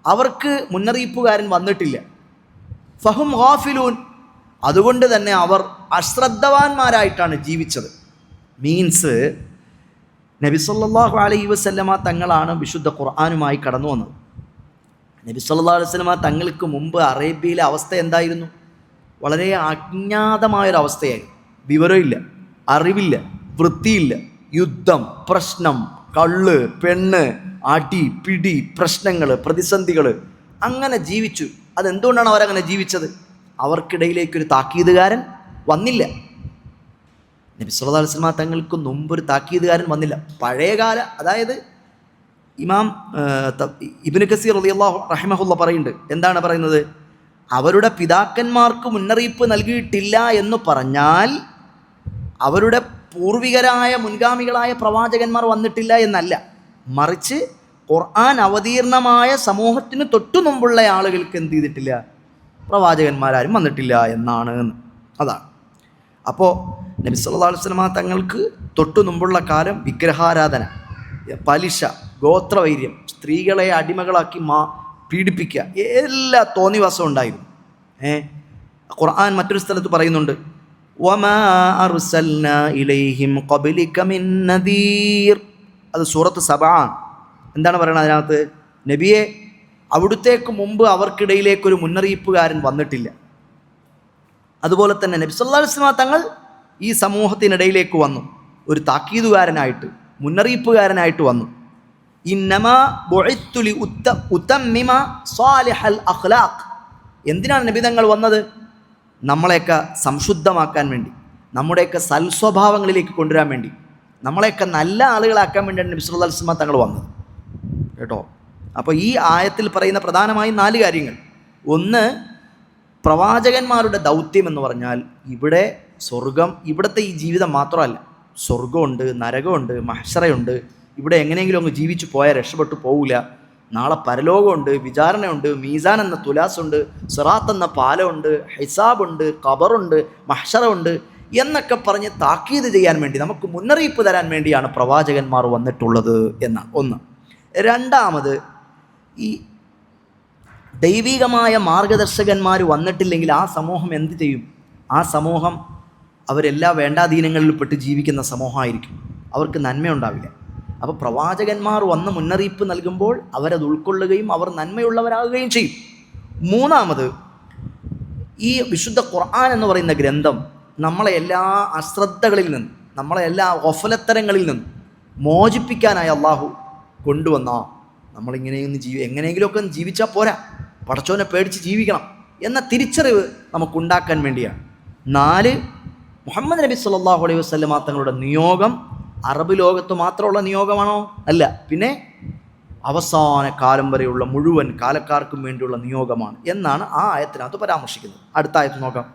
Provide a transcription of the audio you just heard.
അവർക്ക് മുന്നറിയിപ്പുകാരൻ വന്നിട്ടില്ല. ഫഹും ഗാഫിലൂൻ, അതുകൊണ്ട് തന്നെ അവർ അശ്രദ്ധവാന്മാരായിട്ടാണ് ജീവിച്ചത്. മീൻസ് നബി സല്ലല്ലാഹു അലൈഹി വസല്ലമ തങ്ങളാണ് വിശുദ്ധ ഖുർആനുമായി കടന്നു വന്നത്. നബി സല്ലല്ലാഹു അലൈഹി വസല്ലമ തങ്ങൾക്ക് മുമ്പ് അറേബ്യയിലെ അവസ്ഥ എന്തായിരുന്നു? വളരെ അജ്ഞാതമായൊരവസ്ഥയായിരുന്നു. വിവരമില്ല, അറിവില്ല, വൃത്തിയില്ല, യുദ്ധം, പ്രശ്നം, കള്ള്, പെണ്ണ്, അടി, പിടി, പ്രശ്നങ്ങൾ, പ്രതിസന്ധികൾ, അങ്ങനെ ജീവിച്ചു. അതെന്തുകൊണ്ടാണ് അവരങ്ങനെ ജീവിച്ചത്? അവർക്കിടയിലേക്കൊരു താക്കീതുകാരൻ വന്നില്ല. നബി സല്ലല്ലാഹു അലൈഹി വസല്ലമ തങ്ങൾക്ക് മുമ്പൊരു താക്കീതുകാരൻ വന്നില്ല. പഴയകാല, അതായത് ഇമാം ഇബ്നു കസീർ റഹിമഹുള്ള പറയുന്നുണ്ട്. എന്താണ് പറയുന്നത്? അവരുടെ പിതാക്കന്മാർക്ക് മുന്നറിയിപ്പ് നൽകിയിട്ടില്ല എന്ന് പറഞ്ഞാൽ അവരുടെ പൂർവികരായ മുൻഗാമികളായ പ്രവാചകന്മാർ വന്നിട്ടില്ല എന്നല്ല, മറിച്ച് ഖുർആൻ അവതീർണമായ സമൂഹത്തിന് തൊട്ടു മുമ്പുള്ള ആളുകൾക്ക് എന്ത് ചെയ്തിട്ടില്ല? പ്രവാചകന്മാരാരും വന്നിട്ടില്ല എന്നാണ്. അതാണ്. അപ്പോൾ നബി സല്ലല്ലാഹു അലൈഹി വസല്ലമ തങ്ങൾക്ക് തൊട്ടു മുമ്പുള്ള കാലം വിഗ്രഹാരാധന, പലിശ, ഗോത്രവൈര്യം, സ്ത്രീകളെ അടിമകളാക്കി പീഡിപ്പിക്കുക, എല്ലാ തോന്നിവാസവും ഉണ്ടായിരുന്നു. ഖുർആൻ മറ്റൊരു സ്ഥലത്ത് പറയുന്നുണ്ട്, വമാ അർസൽനാ ഇലൈഹിം ഖബ്ലിക മിൻ നദീർ. അത് സൂറത്ത് സബആണ്. എന്താണ് പറയുന്നത് അതിനകത്ത്? നബിയെ, അവിടുത്തേക്ക് മുമ്പ് അവർക്കിടയിലേക്കൊരു മുന്നറിയിപ്പുകാരൻ വന്നിട്ടില്ല. അതുപോലെ തന്നെ നബി സല്ലല്ലാഹു അലൈഹി വസല്ലമ തങ്ങൾ ഈ സമൂഹത്തിനിടയിലേക്ക് വന്നു, ഒരു താക്കീതുകാരനായിട്ട്, മുന്നറിയിപ്പുകാരനായിട്ട് വന്നു. ഇന്നമാ ബുഇത്തു ലി ഉതമ്മിമ സാലിഹൽ അഖ്ലാഖ്. എന്തിനാണ് നബി തങ്ങൾ വന്നത്? നമ്മളെയൊക്കെ സംശുദ്ധമാക്കാൻ വേണ്ടി, നമ്മുടെയൊക്കെ സൽസ്വഭാവങ്ങളിലേക്ക് കൊണ്ടുവരാൻ വേണ്ടി, നമ്മളെയൊക്കെ നല്ല ആളുകളാക്കാൻ വേണ്ടിയാണ് നബി സല്ലല്ലാഹു അലൈഹി വസല്ലമ തങ്ങൾ വന്നത് കേട്ടോ. അപ്പോൾ ഈ ആയത്തിൽ പറയുന്ന പ്രധാനമായും 4 കാര്യങ്ങൾ. ഒന്ന്, പ്രവാചകന്മാരുടെ ദൗത്യം എന്ന് പറഞ്ഞാൽ ഇവിടെ സ്വർഗം, ഇവിടുത്തെ ഈ ജീവിതം മാത്രമല്ല, സ്വർഗമുണ്ട്, നരകമുണ്ട്, മഹ്ശറയുണ്ട്. ഇവിടെ എങ്ങനെയെങ്കിലും അങ്ങ് ജീവിച്ചു പോയാൽ രക്ഷപ്പെട്ടു പോവില്ല. നാളെ പരലോകമുണ്ട്, വിചാരണയുണ്ട്, മീസാൻ എന്ന തുലാസുണ്ട്, സിറാത്ത് എന്ന പാലമുണ്ട്, ഹിസാബുണ്ട്, ഖബറുണ്ട്, മഹ്ശറയുണ്ട് എന്നൊക്കെ പറഞ്ഞ് താക്കീത് ചെയ്യാൻ വേണ്ടി, നമുക്ക് മുന്നറിയിപ്പ് തരാൻ വേണ്ടിയാണ് പ്രവാചകന്മാർ വന്നിട്ടുള്ളത് എന്നാണ് ഒന്ന്. രണ്ടാമത്, ഈ ദൈവികമായ മാർഗദർശകന്മാർ വന്നിട്ടില്ലെങ്കിൽ ആ സമൂഹം എന്ത് ചെയ്യും? ആ സമൂഹം അവരെല്ലാ വേണ്ടാധീനങ്ങളിൽ പെട്ട് ജീവിക്കുന്ന സമൂഹമായിരിക്കും. അവർക്ക് നന്മയുണ്ടാവില്ല. അപ്പോൾ പ്രവാചകന്മാർ വന്ന് മുന്നറിയിപ്പ് നൽകുമ്പോൾ അവരത് ഉൾക്കൊള്ളുകയും അവർ നന്മയുള്ളവരാകുകയും ചെയ്യും. മൂന്നാമത്, ഈ വിശുദ്ധ ഖുർആൻ എന്ന് പറയുന്ന ഗ്രന്ഥം നമ്മളെ എല്ലാ അശ്രദ്ധകളിൽ നിന്നും, നമ്മളെ എല്ലാ ഗഫലത്തരങ്ങളിൽ നിന്നും മോചിപ്പിക്കാനായി അള്ളാഹു കൊണ്ടുവന്ന, എങ്ങനെയെങ്കിലുമൊക്കെ ജീവിച്ചാൽ പോരാ, പടച്ചോനെ പേടിച്ച് ജീവിക്കണം എന്ന തിരിച്ചറിവ് നമുക്കുണ്ടാക്കാൻ വേണ്ടിയാണ്. 4, മുഹമ്മദ് നബി സല്ലല്ലാഹു അലൈഹി വസല്ലമ തങ്ങളുടെ നിയോഗം അറബ് ലോകത്ത് മാത്രമുള്ള നിയോഗമാണോ? അല്ല, പിന്നെ അവസാന കാലം വരെയുള്ള മുഴുവൻ കാലക്കാർക്കും വേണ്ടിയുള്ള നിയോഗമാണ് എന്നാണ് ആ ആയത്തിനകത്ത് പരാമർശിക്കുന്നത്. അടുത്ത ആയത്ത് നോക്കാം.